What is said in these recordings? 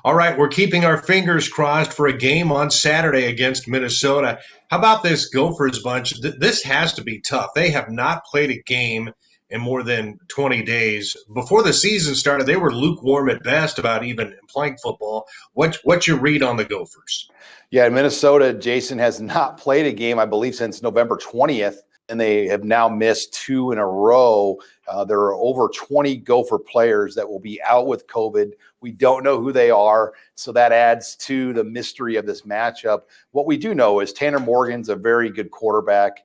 All right, we're keeping our fingers crossed for a game on Saturday against Minnesota. How about this Gophers bunch? This has to be tough. They have not played a game in more than 20 days. Before the season started, they were lukewarm at best about even playing football. What's your read on the Gophers? Yeah, in Minnesota, Jayson has not played a game, I believe, since November 20th, and they have now missed 2 in a row. There are over 20 Gopher players that will be out with COVID. We don't know who they are, so that adds to the mystery of this matchup. What we do know is Tanner Morgan's a very good quarterback.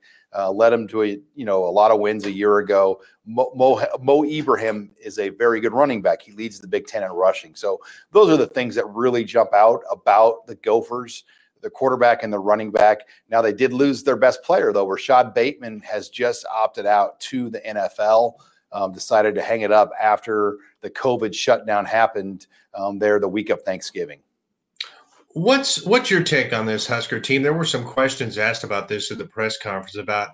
Led him to a lot of wins a year ago. Mo Ibrahim is a very good running back. He leads the Big Ten in rushing. So those are the things that really jump out about the Gophers, the quarterback and the running back. Now, they did lose their best player, though. Rashad Bateman has just opted out to the NFL, decided to hang it up after the COVID shutdown happened there the week of Thanksgiving. What's your take on this Husker team? There were some questions asked about this at the press conference about,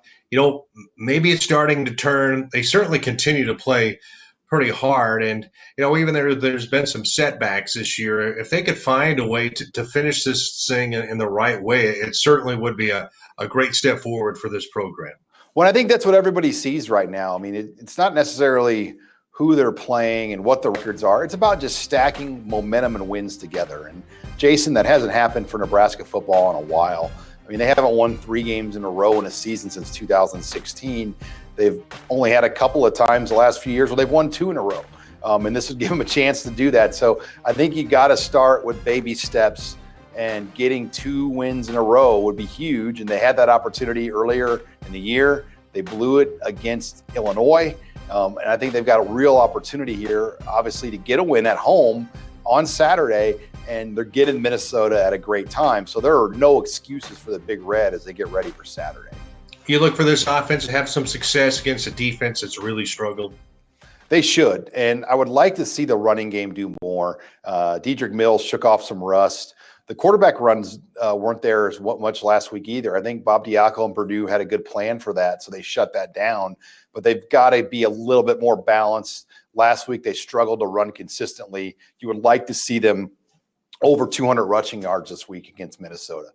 maybe it's starting to turn. They certainly continue to play pretty hard. And, even there's been some setbacks this year. If they could find a way to finish this thing in the right way, it certainly would be a great step forward for this program. Well, I think that's what everybody sees right now. I mean, it's not necessarily who they're playing and what the records are. It's about just stacking momentum and wins together. And Jayson, that hasn't happened for Nebraska football in a while. I mean, they haven't won 3 games in a row in a season since 2016. They've only had a couple of times the last few years where they've won 2 in a row. And this would give them a chance to do that. So I think you got to start with baby steps, and getting 2 wins in a row would be huge. And they had that opportunity earlier in the year. They blew it against Illinois. And I think they've got a real opportunity here, obviously, to get a win at home on Saturday, and they're getting Minnesota at a great time. So there are no excuses for the Big Red as they get ready for Saturday. You look for this offense to have some success against a defense that's really struggled. They should, and I would like to see the running game do more. Dedrick Mills shook off some rust. The quarterback runs weren't there as much last week either. I think Bob Diaco and Purdue had a good plan for that, so they shut that down. But they've got to be a little bit more balanced. Last week, they struggled to run consistently. You would like to see them over 200 rushing yards this week against Minnesota.